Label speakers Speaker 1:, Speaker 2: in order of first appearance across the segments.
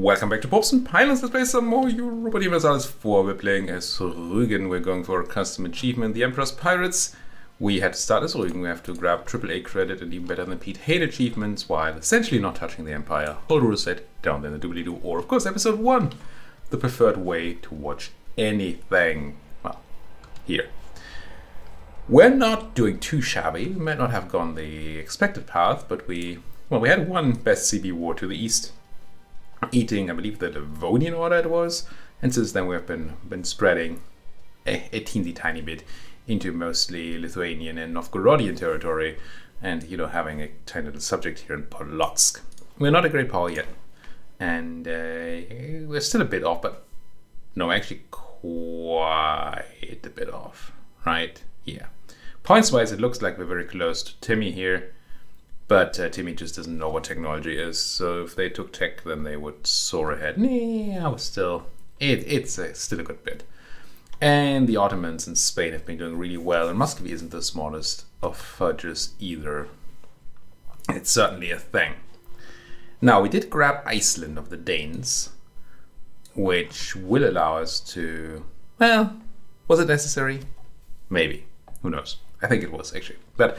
Speaker 1: Welcome back to Popes and Pilots. Let's play some more Europa Universalis IV. We're playing as Rügen. We're going for a custom achievement, the Emperor's Pirates. We had to start as Rügen. We have to grab AAA Credit and even better than Piet Heyn achievements while essentially not touching the Empire. Hold ruleset, down then the doobly-doo, or of course episode 1. The preferred way to watch anything. Well, here. We're not doing too shabby. We might not have gone the expected path, but we had one best CB war to the east. Eating, I believe, the Devonian order it was, and since then we have been spreading a teensy tiny bit into mostly Lithuanian and Novgorodian territory, and having a tiny little subject here in Polotsk. We're not a great power yet, and we're still a bit off, but no, actually quite a bit off, right? Yeah. Points wise, it looks like we're very close to Timmy here. But Timmy just doesn't know what technology is, so if they took tech, then they would soar ahead. It's still a good bit. And the Ottomans in Spain have been doing really well, and Muscovy isn't the smallest of fudges either. It's certainly a thing. Now, we did grab Iceland of the Danes, which will allow us to... Well, was it necessary? Maybe. Who knows? I think it was, actually. But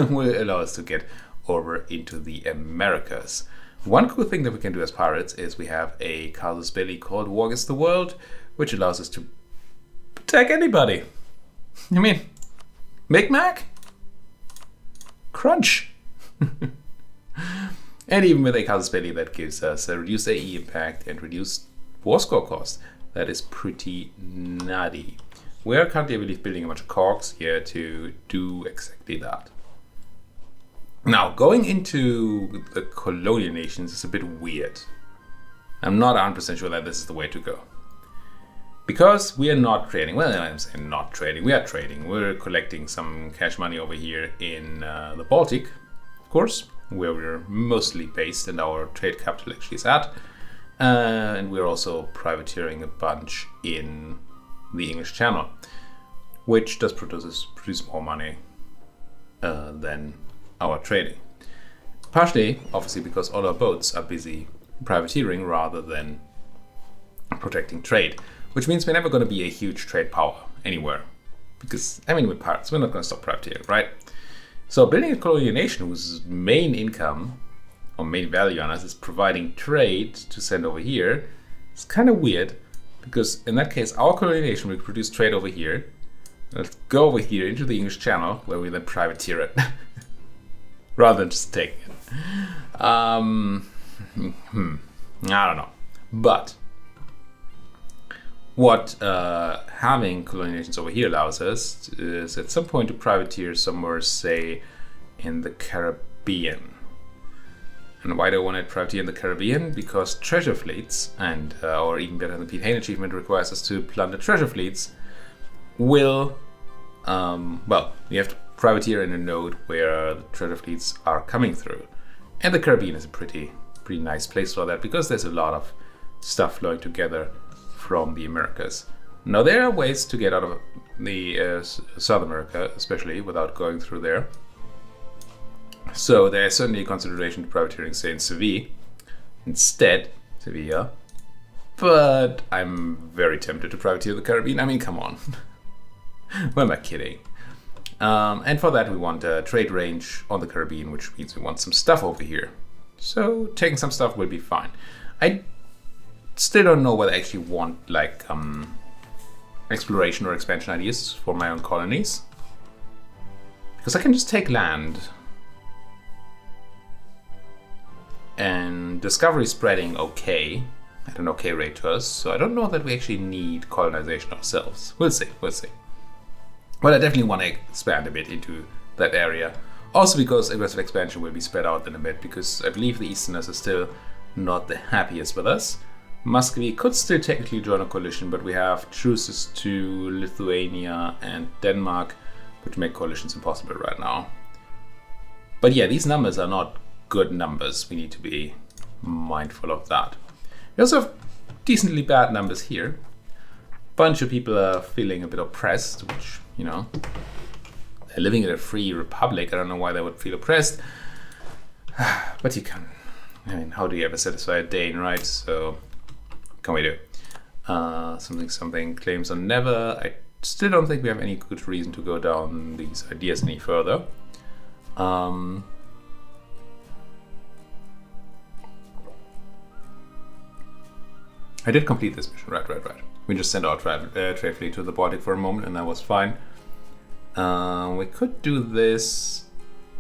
Speaker 1: will allow us to get over into the Americas. One cool thing that we can do as pirates is we have a casus belli called War Against the World, which allows us to attack anybody. I mean, Mi'kmaq? Crunch. And even with a casus belli, that gives us a reduced AE impact and reduced war score cost. That is pretty nutty. We are currently, I believe, building a bunch of cogs here to do exactly that. Now, going into the colonial nations is a bit weird. I'm not 100% sure that this is the way to go. Because we are not trading. Well, I'm saying not trading. We are trading. We're collecting some cash money over here in the Baltic, of course, where we're mostly based and our trade capital actually is at. And we're also privateering a bunch in the English Channel, which does produce more money than our trading. Partially, obviously, because all our boats are busy privateering rather than protecting trade, which means we're never going to be a huge trade power anywhere. Because, with pirates, we're not going to stop privateering, right? So building a colonial nation whose main income or main value on us is providing trade to send over here is kind of weird, because in that case, our colonial nation will produce trade over here. Let's go over here into the English Channel, where we then privateer it. Rather than just taking it. I don't know. But what having colonial nations over here allows us is at some point to privateer somewhere, say, in the Caribbean. And why do I want to privateer in the Caribbean? Because treasure fleets, and or even better, the Piet Heyn achievement requires us to plunder treasure fleets, will, you have to privateer in a node where the treasure fleets are coming through. And the Caribbean is a pretty nice place for that, because there's a lot of stuff flowing together from the Americas. Now, there are ways to get out of the South America, especially, without going through there. So there is certainly a consideration to privateering, say, in Sevilla instead, Sevilla. But I'm very tempted to privateer the Caribbean. Come on. Who am I kidding? And for that we want a trade range on the Caribbean, which means we want some stuff over here. So taking some stuff will be fine. I still don't know whether I actually want exploration or expansion ideas for my own colonies. Because I can just take land. And discovery spreading okay, at an okay rate to us. So I don't know that we actually need colonization ourselves. We'll see. But I definitely want to expand a bit into that area. Also because aggressive expansion will be spread out in a bit, because I believe the Easterners are still not the happiest with us. Muscovy could still technically join a coalition, but we have truces to Lithuania and Denmark, which make coalitions impossible right now. But yeah, these numbers are not good numbers. We need to be mindful of that. We also have decently bad numbers here. Bunch of people are feeling a bit oppressed, which, they're living in a free republic. I don't know why they would feel oppressed, but you can I mean, how do you ever satisfy a Dane, right? So, what can we do? Something, claims on never. I still don't think we have any good reason to go down these ideas any further. I did complete this mission, right. We just sent our trade fleet to the Baltic for a moment and that was fine. We could do this,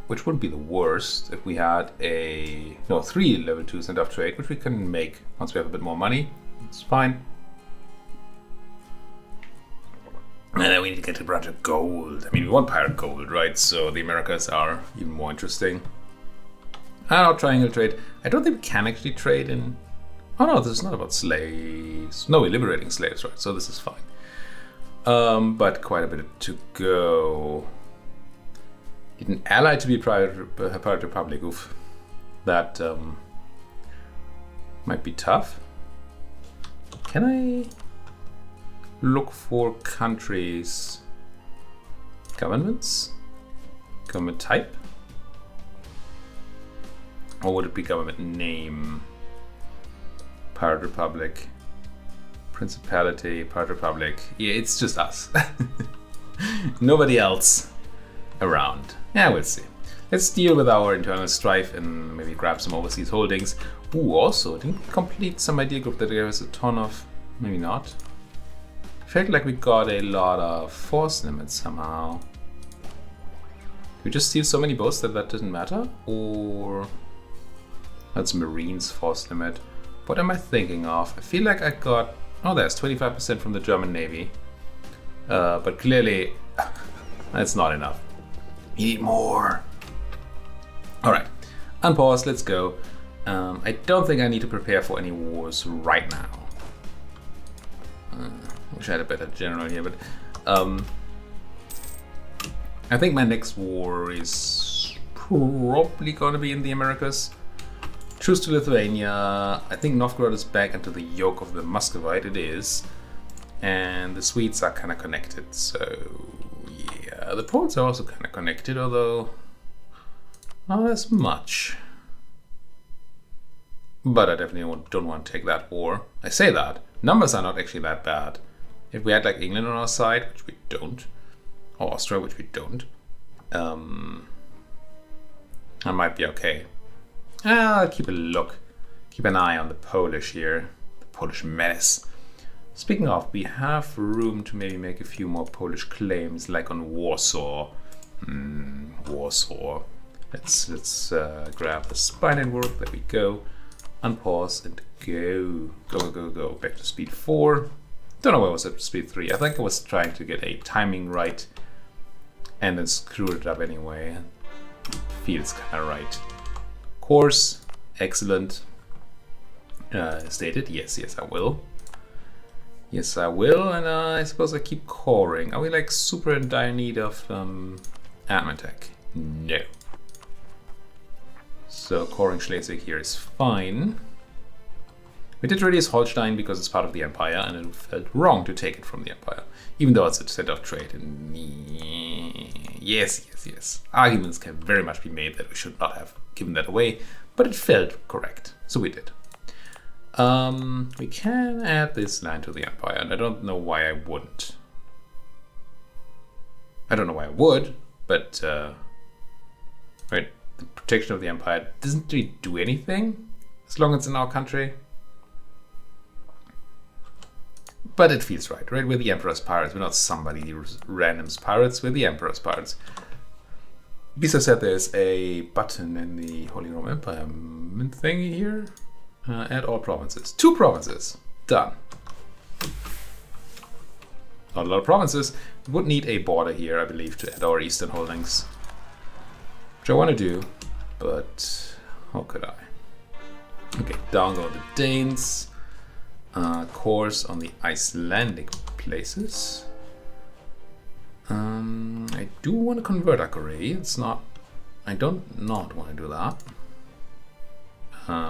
Speaker 1: which wouldn't be the worst if we had 3 level 2 send off trade, which we can make once we have a bit more money. It's fine. And then we need to get a bunch of gold. I mean, we want pirate gold, right? So the Americas are even more interesting. Our triangle trade. I don't think we can actually trade in... Oh no, this is not about slaves. No, we're liberating slaves, right? So this is fine. But quite a bit to go. Need an ally to be pirate republic. Oof. That might be tough. Can I look for countries? Governments? Government type? Or would it be government name? Pirate Republic, Principality, Pirate Republic. Yeah, it's just us. Nobody else around. Yeah, we'll see. Let's deal with our internal strife and maybe grab some overseas holdings. Ooh, also, didn't we complete some idea group that gave us a ton of... Maybe not. Felt like we got a lot of force limits somehow. Did we just steal so many boats that doesn't matter? Or... That's Marines force limit. What am I thinking of? I feel like I got... Oh, there's 25% from the German Navy. But clearly, that's not enough. We need more. Alright, unpause, let's go. I don't think I need to prepare for any wars right now. Wish I had a better general here, but... I think my next war is probably going to be in the Americas. Truce to Lithuania. I think Novgorod is back into the yoke of the Muscovite. It is. And the Swedes are kind of connected. So, yeah. The Poles are also kind of connected, although not as much. But I definitely don't want to take that war. I say that. Numbers are not actually that bad. If we had like England on our side, which we don't, or Austria, which we don't, I might be okay. I'll keep a look. Keep an eye on the Polish here. The Polish menace. Speaking of, we have room to maybe make a few more Polish claims, like on Warsaw. Warsaw. Let's grab the spy network. There we go. Unpause and go. Go. Back to speed 4. Don't know why I was at speed 3. I think I was trying to get a timing right and then screwed it up anyway. Feels kind of right. Course, excellent. Stated, yes, I will. Yes, I will, and I suppose I keep coring. Are we like super in dire need of admin tech? No. So coring Schleswig here is fine. We did release Holstein because it's part of the Empire, and it felt wrong to take it from the Empire, even though it's a set of trade. And yes. Arguments can very much be made that we should not have given that away, but it felt correct, so we did. We can add this land to the Empire, and I don't know why I wouldn't. I don't know why I would, but right, the protection of the Empire doesn't really do anything as long as it's in our country. But it feels right? We're the Emperor's pirates. We're not somebody random's pirates. We're the Emperor's pirates. Bisa said there's a button in the Holy Roman Empire thingy here. Add all provinces. 2 provinces. Done. Not a lot of provinces. We would need a border here, I believe, to add our eastern holdings. Which I want to do, but how could I? Okay, down go the Danes. Course on the Icelandic places. I do want to convert Akure. It's not... I don't not want to do that.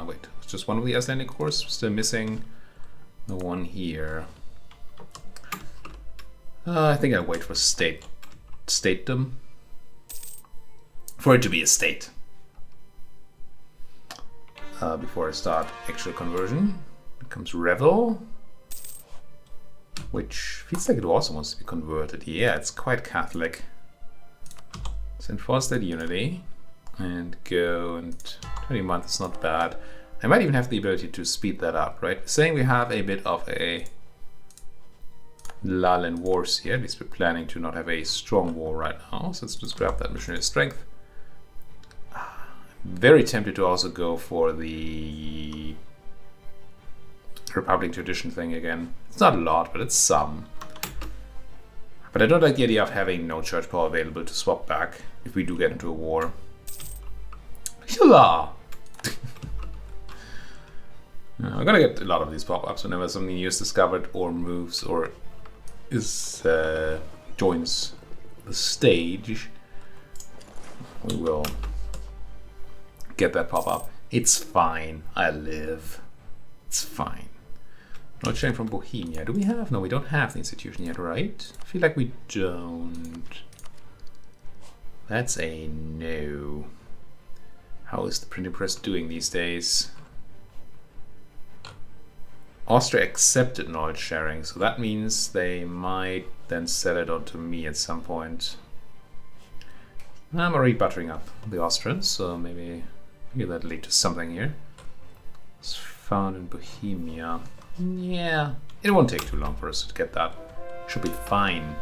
Speaker 1: Wait, it's just one of the Icelandic cores. Still missing the one here. I think I'll wait for statedom. For it to be a state. before I start actual conversion. It comes Revel, which feels like it also wants to be converted. Yeah, it's quite Catholic. So enforce that unity and go, and 20 months is not bad. I might even have the ability to speed that up, right? Saying we have a bit of a lull in wars here. At least we're planning to not have a strong war right now. So let's just grab that missionary strength. Very tempted to also go for the Republic tradition thing again. It's not a lot, but it's some. But I don't like the idea of having no church power available to swap back if we do get into a war. Hurrah! I'm gonna get a lot of these pop-ups whenever something new is discovered or moves or is joins the stage. We will get that pop-up. It's fine. I live. It's fine. Not sharing from Bohemia. Do we have? No, we don't have the institution yet, right? I feel like we don't. That's a no. How is the printing press doing these days? Austria accepted knowledge sharing, so that means they might then sell it on to me at some point. I'm already buttering up the Austrians, so maybe that'll lead to something here. It's found in Bohemia. Yeah, it won't take too long for us to get that. Should be fine.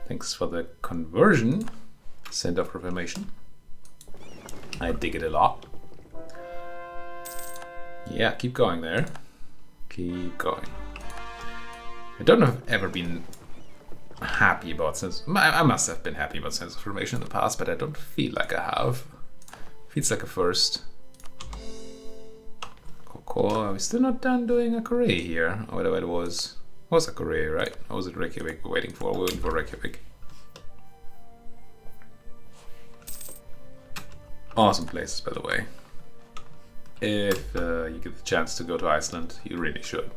Speaker 1: Thanks for the conversion. Send off Reformation. I dig it a lot. Yeah, keep going there. Keep going. I don't know if I've ever been happy about sense. I must have been happy about sense of formation in the past, but I don't feel like I have. Feels like a first. Coco, are we still not done doing a Korea here? Or whatever it was. It was a Korea, right? Or was it Reykjavik we're waiting for? We're waiting for Reykjavik. Awesome places, by the way. If you get the chance to go to Iceland, you really should.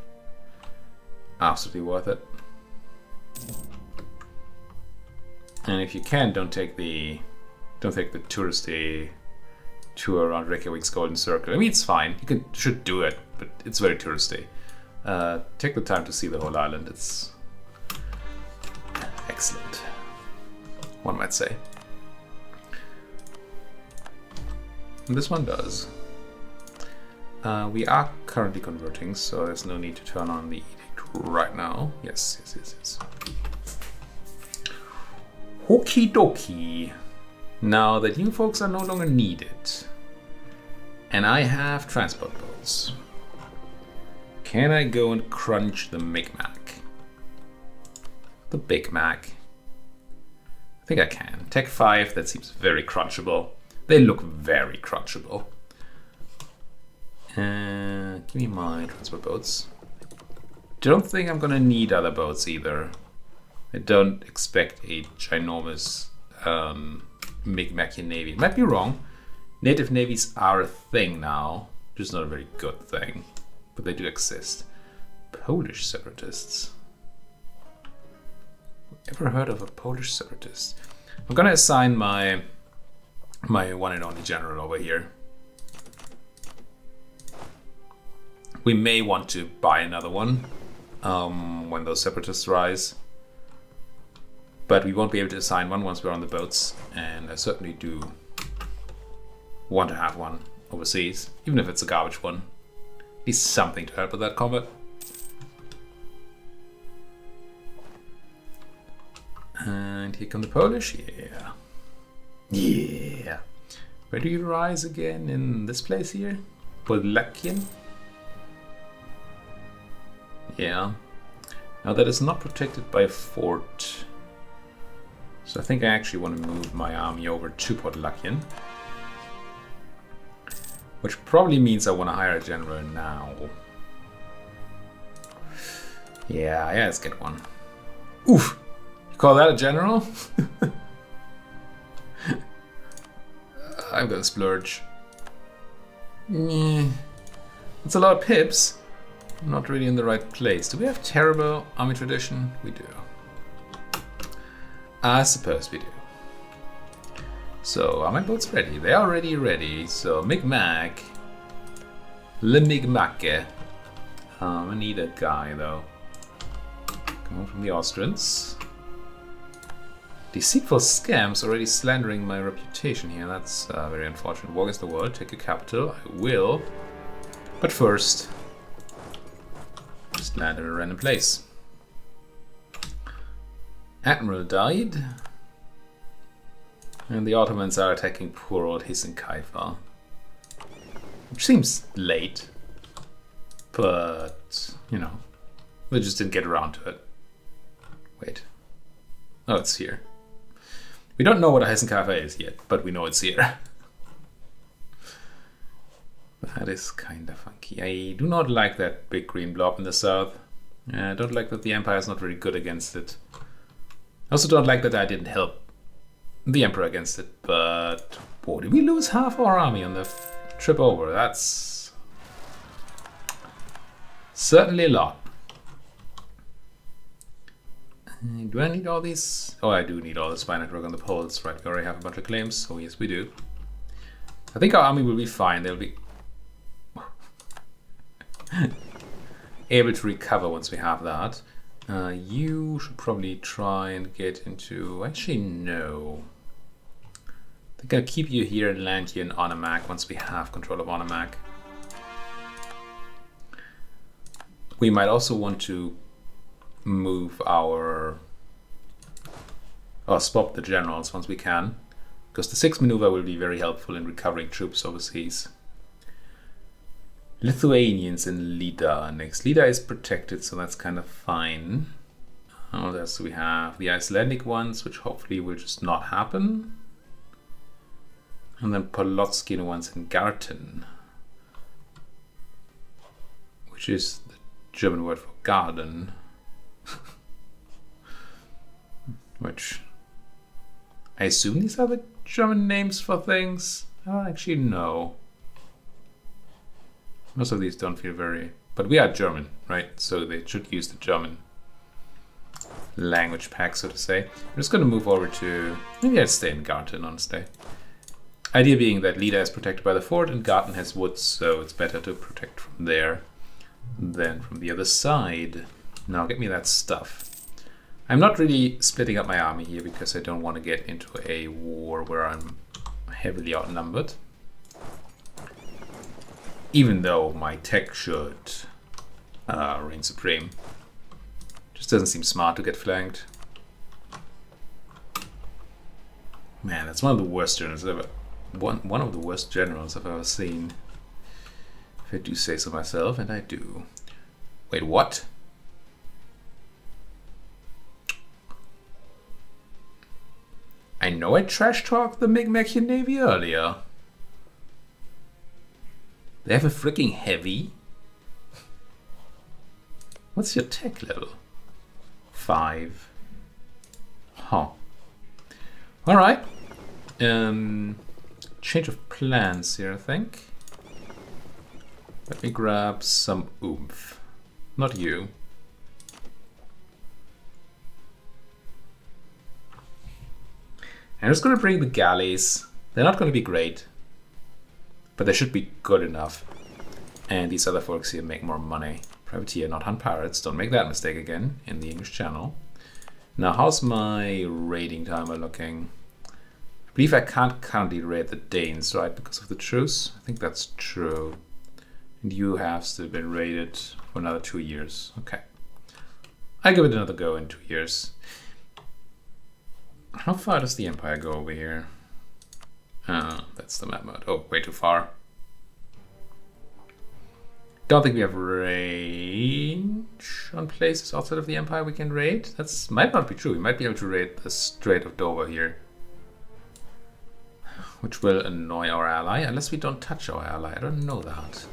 Speaker 1: Absolutely worth it. And if you can, don't take the touristy tour around Reykjavik's Golden Circle. I mean, it's fine. You should do it, but it's very touristy. Take the time to see the whole island. It's excellent, one might say. And this one does. We are currently converting, so there's no need to turn on the edict right now. Yes. Okie dokie. Now that you folks are no longer needed, and I have transport boats, can I go and crunch the Micmac? The Big Mac? I think I can. Tech 5, that seems very crunchable. They look very crunchable. Give me my transport boats. Don't think I'm gonna need other boats either. I don't expect a ginormous Micmacian navy. Might be wrong. Native navies are a thing now, just not a very good thing, but they do exist. Polish separatists. Ever heard of a Polish separatist? I'm gonna assign my one and only general over here. We may want to buy another one when those separatists rise. But we won't be able to assign one once we're on the boats, and I certainly do want to have one overseas, even if it's a garbage one. At least something to help with that combat. And here come the Polish, yeah. Where do you rise again? In this place here? Podlakian? Yeah. Now that is not protected by a fort. So I think I actually want to move my army over to Podlakian. Which probably means I want to hire a general now. Yeah, let's get one. Oof! You call that a general? I'm gonna splurge. It's a lot of pips. I'm not really in the right place. Do we have terrible army tradition? We do. I suppose we do. So are my boats ready? They are already ready. So Micmac Le Migmacke. I need a guy though. Come on from the Austrians. Deceitful scams already slandering my reputation here. That's very unfortunate. War against the world. Take a capital. I will. But first, just land in a random place. Admiral died. And the Ottomans are attacking poor old Hessen-Kaifer. Which seems late. But, you know, we just didn't get around to it. Wait. Oh, it's here. We don't know what a Hessen-Kaifer is yet, but we know it's here. That is kind of funky. I do not like that big green blob in the south. I don't like that the Empire is not very good against it. I also don't like that I didn't help the Emperor against it, but... Boy, did we lose half our army on the trip over? That's... certainly a lot. Do I need all these? Oh, I do need all the spy network on the poles, right? We already have a bunch of claims, so yes, we do. I think our army will be fine. They'll be able to recover once we have that. You should probably try and get into... Actually, no. I think I'll keep you here and land you in Onamak once we have control of Onamak. We might also want to move our... or swap the generals once we can. Because the 6th maneuver will be very helpful in recovering troops overseas. Lithuanians in Lida next. Lida is protected, so that's kind of fine. What else do we have? The Icelandic ones, which hopefully will just not happen. And then Polotskian ones in Garten. Which is the German word for garden. Which... I assume these are the German names for things? I don't actually know. Most of these don't feel very... But we are German, right? So they should use the German language pack, so to say. I'm just going to move over to... Maybe I'd stay in Garten, honestly. Idea being that Lida is protected by the fort and Garten has woods, so it's better to protect from there than from the other side. Now get me that stuff. I'm not really splitting up my army here because I don't want to get into a war where I'm heavily outnumbered. Even though my tech should reign supreme. Just doesn't seem smart to get flanked. Man, that's one of the worst generals I've ever... One of the worst generals I've ever seen. If I do say so myself, and I do. Wait, what? I know I trash-talked the Migmacian Navy earlier. They have a freaking heavy? What's your tech level? 5. Huh. Alright. Change of plans here, I think. Let me grab some oomph. Not you. I'm just going to bring the galleys. They're not going to be great, but they should be good enough. And these other folks here make more money. Privateer, not hunt pirates. Don't make that mistake again in the English Channel. Now, how's my raiding timer looking? I believe I can't currently raid the Danes, right? Because of the truce? I think that's true. And you have still been raided for another 2 years. Okay. I give it another go in 2 years. How far does the Empire go over here? That's the map mode. Oh, way too far. Don't think we have range on places outside of the Empire we can raid. That's might not be true. We might be able to raid the Strait of Dover here. Which will annoy our ally, unless we don't touch our ally. I don't know that.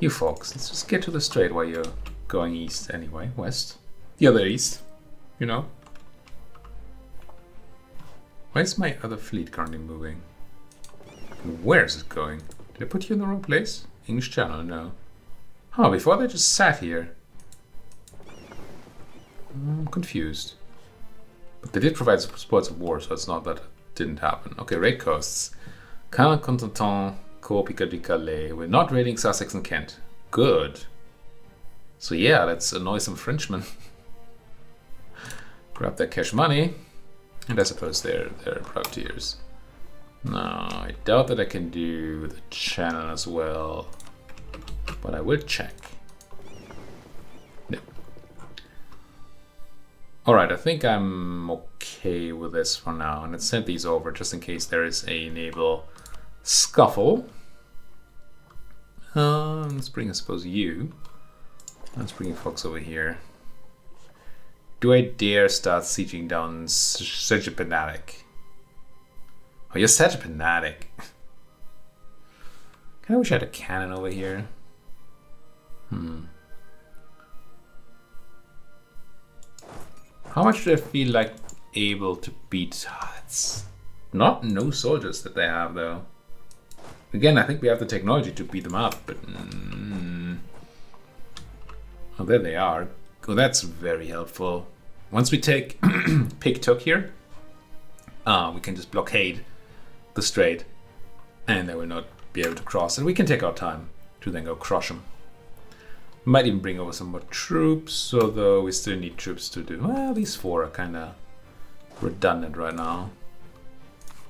Speaker 1: You folks, let's just get to the strait while you're going east anyway. West. The other east. You know. Why is my other fleet currently moving? And where is it going? Did I put you in the wrong place? English Channel, no. Oh, before they just sat here. I'm confused. But they did provide spoils of war, so it's not that it didn't happen. Okay, raid costs. Caen, Contentin, Calais. We're not raiding Sussex and Kent. Good. So yeah, let's annoy some Frenchmen. Grab their cash money. And I suppose they're privateers. No, I doubt that I can do the channel as well. But I will check. No. Alright, I think I'm okay with this for now. And let's send these over just in case there is a naval scuffle. Let's bring, I suppose, you. Let's bring folks over here. Do I dare start sieging down such a fanatic? Oh, you're such a fanatic. Kind of wish I had a cannon over here. How much do I feel like able to beat? It's not no soldiers that they have though. Again, I think we have the technology to beat them up, but oh, there they are. Oh, that's very helpful. Once we take Piktok here, we can just blockade the strait, and they will not be able to cross. And we can take our time to then go crush them. Might even bring over some more troops, although we still need troops to do. Well, these four are kind of redundant right now.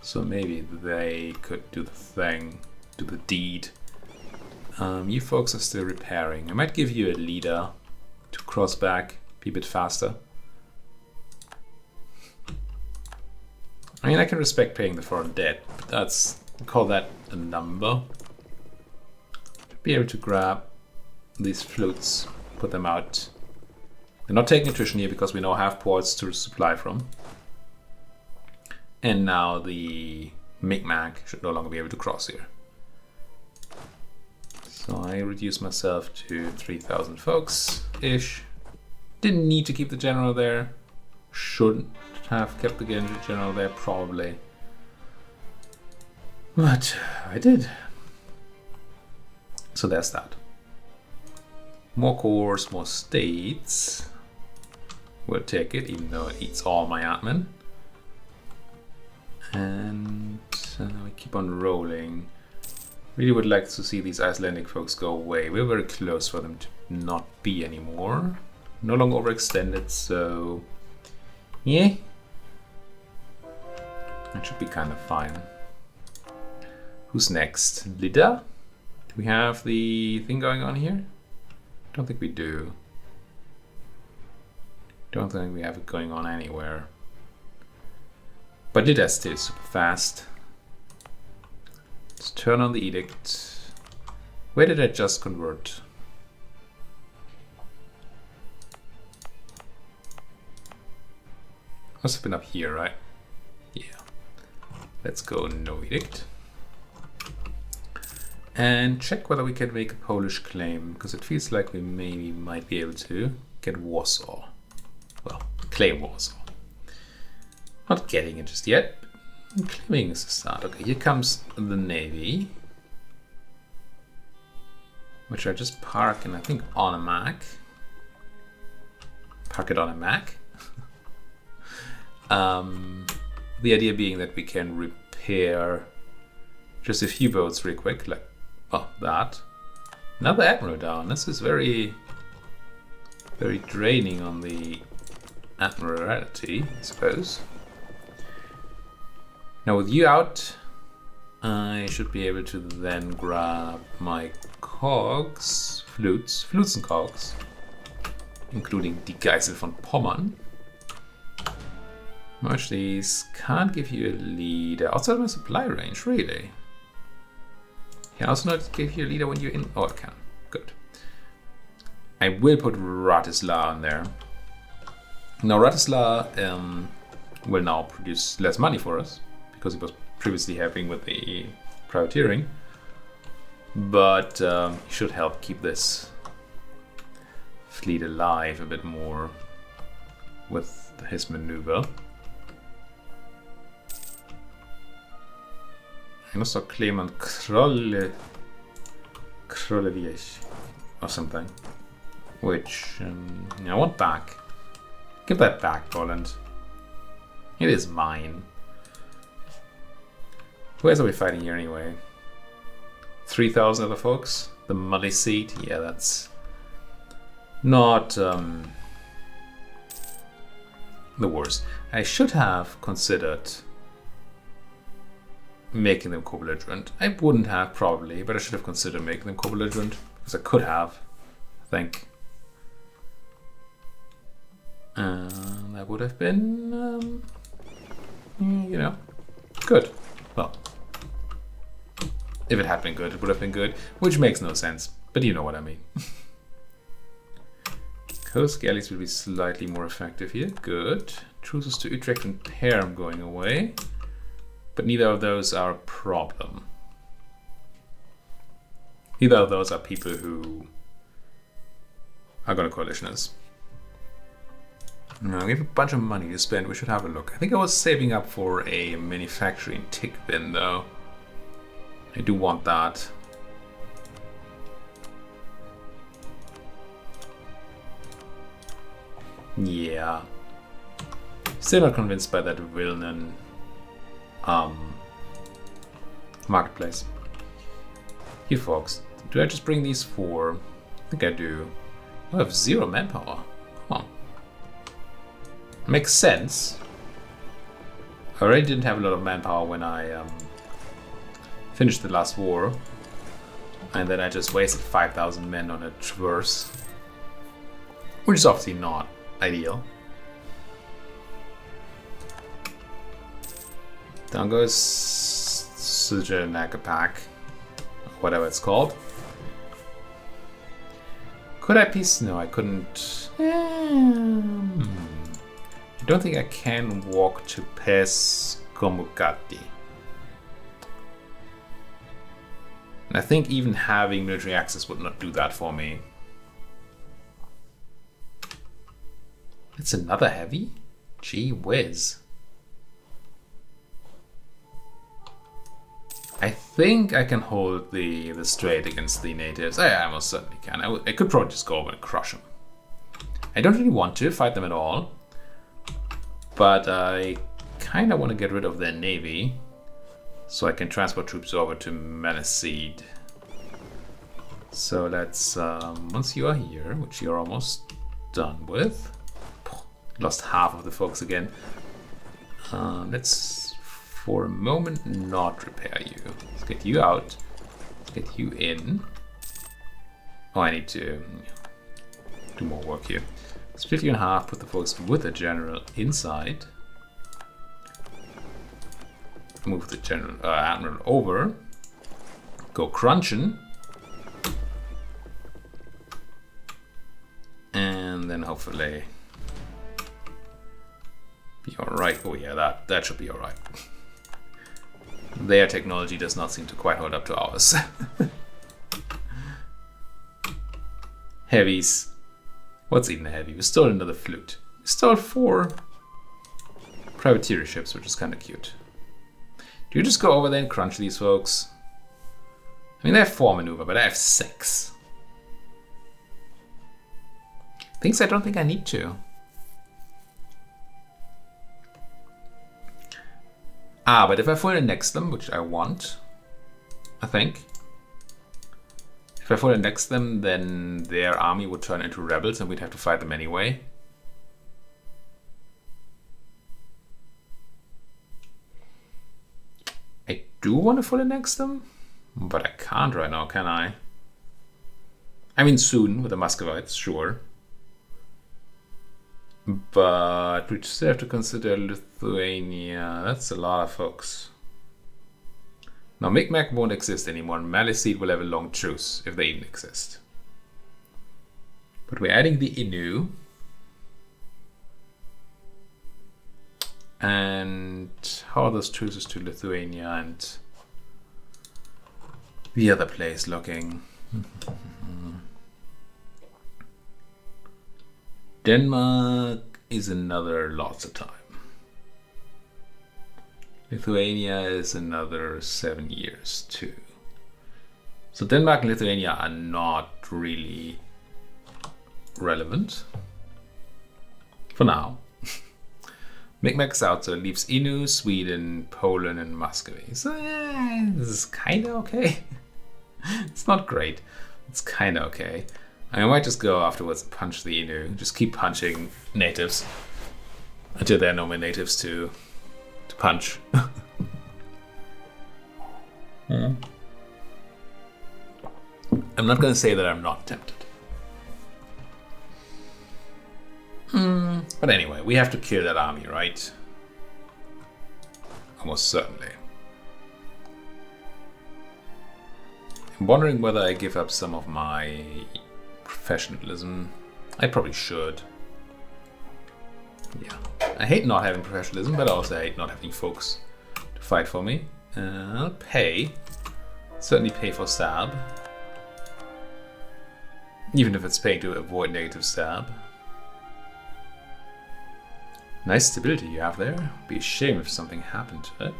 Speaker 1: So maybe they could do the thing, do the deed. You folks are still repairing. I might give you a leader to cross back, be a bit faster. I mean, I can respect paying the foreign debt, but that's, call that a number. Be able to grab these flutes, put them out. They're not taking attrition here because we now have ports to supply from. And now the Micmac should no longer be able to cross here. So I reduce myself to 3,000 folks-ish. Didn't need to keep the general there. Shouldn't have kept the general there, probably. But I did. So there's that. More cores, more states. We'll take it, even though it eats all my admin. And we keep on rolling. Really would like to see these Icelandic folks go away. We're very close for them to not be anymore. No longer overextended, so yeah. That should be kind of fine. Who's next? Lida? Do we have the thing going on here? Don't think we do. Don't think we have it going on anywhere. But Lida's still super fast. Let's turn on the edict. Where did I just convert? Must have been up here, right? Yeah. Let's go no edict. And check whether we can make a Polish claim, because it feels like we maybe might be able to get Warsaw. Well, claim Warsaw. Not getting it just yet. Claiming is a start. Okay, here comes the Navy, which I just park and I think on a Mac. Park it on a Mac. The idea being that we can repair just a few boats real quick, like that. Another admiral down. This is very, very draining on the admiralty, I suppose. Now with you out, I should be able to then grab my cogs, flutes and cogs, including Die Geisel von Pommern. Merge these, can't give you a leader outside my supply range, really. Can also not give you a leader when you're in. Oh, I can. Good. I will put Ratisla on there. Now Ratisla will now produce less money for us, because he was previously helping with the privateering, but he should help keep this fleet alive a bit more with his maneuver. I also claim on Krolevieś or something, which I want back. Give that back, Poland. It is mine. Who else are we fighting here anyway? 3,000 other folks. The money seat, yeah, that's not the worst. I should have considered making them co-belligerent. I wouldn't have probably, but I should have considered making them co-belligerent because I could have, I think. That would have been, you know, good. Well, if it had been good, it would have been good, which makes no sense, but you know what I mean. Coast galleys will be slightly more effective here. Good. Truces to Utrecht and Perm going away, but neither of those are a problem. Neither of those are people who are going to coalition us. No, we have a bunch of money to spend. We should have a look. I think I was saving up for a manufacturing tick then, though. I do want that. Yeah. Still not convinced by that Wilnen marketplace. You folks, do I just bring these 4? I think I do. I have 0 manpower. Huh. Makes sense. I already didn't have a lot of manpower when I finished the last war. And then I just wasted 5,000 men on a traverse. Which is obviously not ideal. Down goes Sujanagapak, whatever it's called. Could I peace? No, I couldn't. I don't think I can walk to Pes Komukati. And I think even having military access would not do that for me. It's another heavy? Gee whiz. I think I can hold the strait against the natives. I most certainly can. I could probably just go over and crush them. I don't really want to fight them at all, but I kind of want to get rid of their navy so I can transport troops over to Menace. So let's, once you are here, which you're almost done with, lost half of the folks again. Let's for a moment not repair you. Let's get you out. Let's get you in. Oh, I need to do more work here. Split you in half, put the folks with the general inside. Move the general admiral over. Go crunching. And then hopefully be alright. Oh yeah, that should be alright. Their technology does not seem to quite hold up to ours. Heavies. What's even a heavy? We stole another flute. We stole 4 privateer ships, which is kind of cute. Do you just go over there and crunch these folks? I mean, they have 4 maneuver, but I have 6. Things I don't think I need to. But if I full index them, which I want, I think. If I full index them, then their army would turn into rebels and we'd have to fight them anyway. I do want to full index them, but I can't right now, can I? I mean, soon with the Muscovites, sure. But we still have to consider Lithuania. That's a lot of folks. Now, Micmac won't exist anymore. Maliseed will have a long truce, if they even exist. But we're adding the Innu. And how are those truces to Lithuania and the other place looking? Denmark is another lots of time. Lithuania is another 7 years too. So Denmark and Lithuania are not really relevant for now. Micmac's out, so it leaves Innu, Sweden, Poland, and Muscovy. So this is kind of okay. It's not great. It's kind of okay. I might just go afterwards and punch the Inu. Just keep punching natives until there are no more natives to punch. I'm not going to say that I'm not tempted. But anyway, we have to kill that army, right? Almost certainly. I'm wondering whether I give up some of my professionalism. I probably should. Yeah. I hate not having professionalism, but I also hate not having folks to fight for me. I'll pay. Certainly pay for stab. Even if it's paying to avoid negative stab. Nice stability you have there. Be a shame if something happened to it.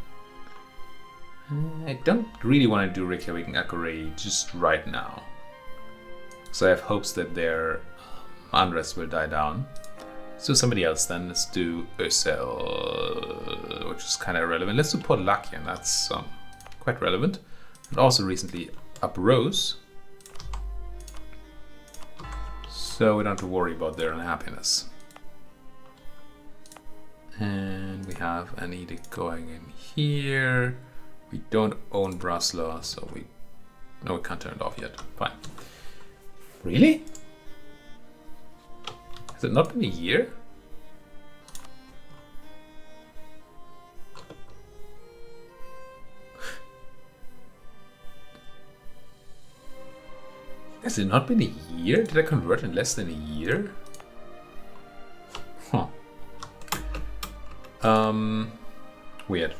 Speaker 1: I don't really want to do Reykjavik and Akureyri just right now. So I have hopes that their unrest will die down. Let's do somebody else then. Let's do Ursel, which is kind of irrelevant. Let's do Port Lakian. That's quite relevant. And also recently uprose. So we don't have to worry about their unhappiness. And we have an edict going in here. We don't own Brasla, so we can't turn it off yet. Fine. Really? Has it not been a year? Has it not been a year? Did I convert in less than a year? Huh. Weird.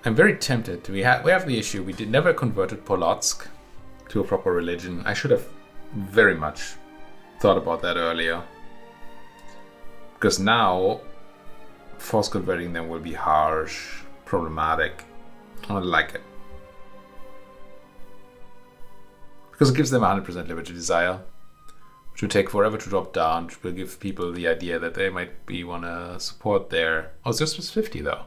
Speaker 1: I'm very tempted. We have the issue. We never converted Polotsk to a proper religion. I should have very much thought about that earlier. Because now, force converting them will be harsh, problematic. I don't like it. Because it gives them 100% liberty desire, which will take forever to drop down, which will give people the idea that they might want to support their... Oh, it's just 50 though.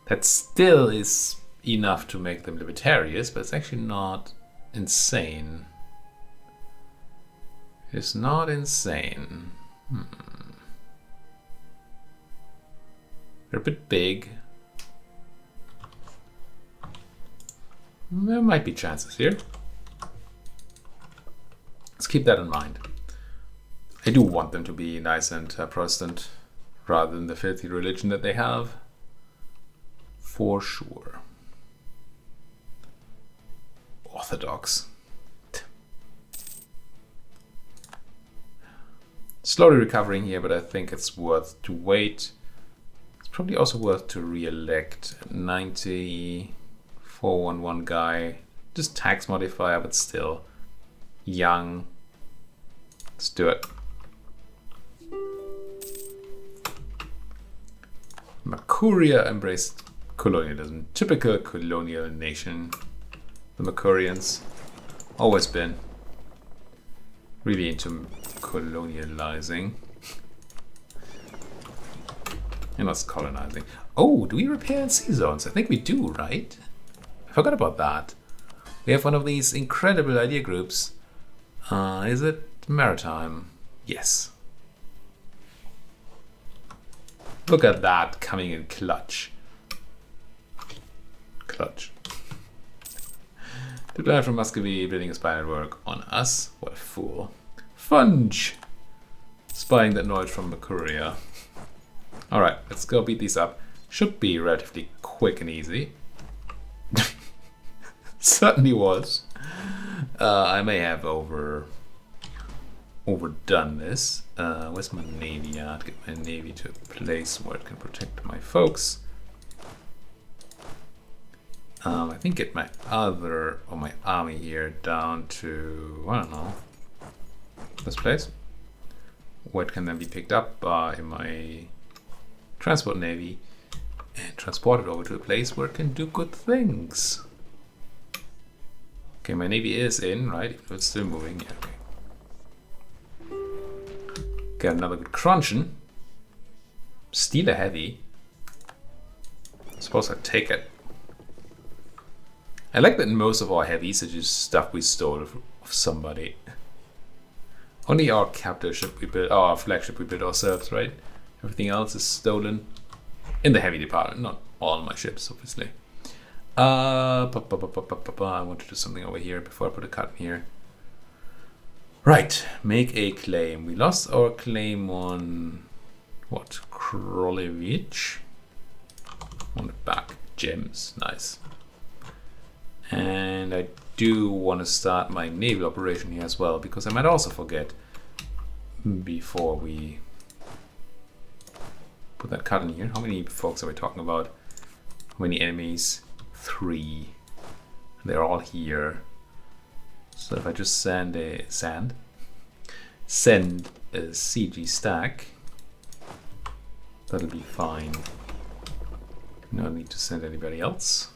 Speaker 1: That still is enough to make them libertarians, but it's actually not insane. It's not insane. They're a bit big. There might be chances here. Let's keep that in mind. I do want them to be nice and Protestant rather than the filthy religion that they have. For sure. Orthodox. Slowly recovering here, but I think it's worth to wait. It's probably also worth to re-elect 9411 guy. Just tax modifier, but still young. Let's do it. Makuria embraced colonialism. Typical colonial nation. The Makurians. Always been really into colonializing. And not colonizing. Oh, do we repair in sea zones? I think we do, right? I forgot about that. We have one of these incredible idea groups. Is it maritime? Yes. Look at that coming in clutch. Clutch. The guy from Muscovy building a spy network on us. What a fool. Funge! Spying that knowledge from Makuria. Alright, let's go beat these up. Should be relatively quick and easy. Certainly was. I may have overdone this. Where's my navy at? Get my navy to a place where it can protect my folks. I think get my my army here down to, I don't know, this place, where it can then be picked up by my transport navy and transported over to a place where it can do good things. Okay, my navy is in, right? It's still moving. Yeah, okay. Get another good crunching. Steal a heavy. I suppose I'd take it. I like that most of our heavies are just stuff we stole of somebody. Only our captor ship we built, our flagship we built ourselves, right? Everything else is stolen in the heavy department, not all my ships, obviously. I want to do something over here before I put a cut in here. Right, make a claim. We lost our claim on what? Krolevich. On the back. Gems. Nice. And I do want to start my naval operation here as well, because I might also forget before we put that cut in here. How many folks are we talking about? How many enemies? 3. They're all here. So if I just send a CG stack, that'll be fine. No need to send anybody else.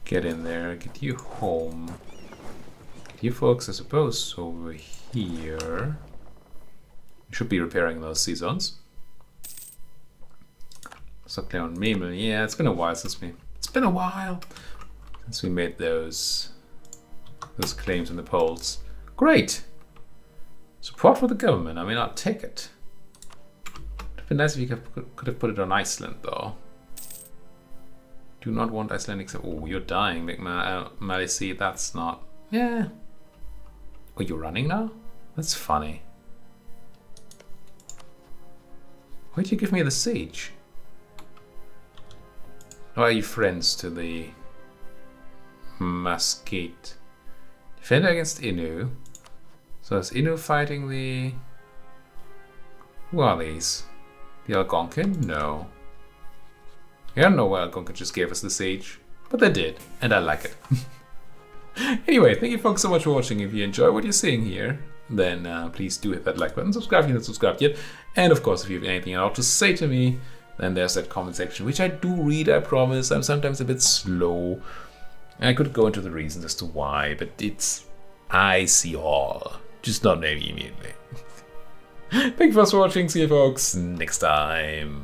Speaker 1: Get in there, get you home. Get you folks, I suppose, over here. We should be repairing those sea zones. Supply on Memel. Yeah, it's been a while since we made those claims in the polls. Great. Support for the government. I mean, I'll take it. It'd be nice if you could have put it on Iceland, though. Do not want Icelandic. Oh, you're dying, Menace. That's not. Yeah. Oh, you're running now? That's funny. Why'd you give me the siege? Or are you friends to the Musket? Defender against Inu. So is Inu fighting the... Who are these? The Algonquin? No. I don't know why Algonquin just gave us the siege, but they did, and I like it. Anyway, thank you folks so much for watching. If you enjoy what you're seeing here, then please do hit that like button, subscribe if you're not subscribed yet, and of course if you have anything else to say to me, then there's that comment section, which I do read, I promise. I'm sometimes a bit slow. I could go into the reasons as to why, but I see all, just not maybe immediately. Thank you for watching, see you folks next time.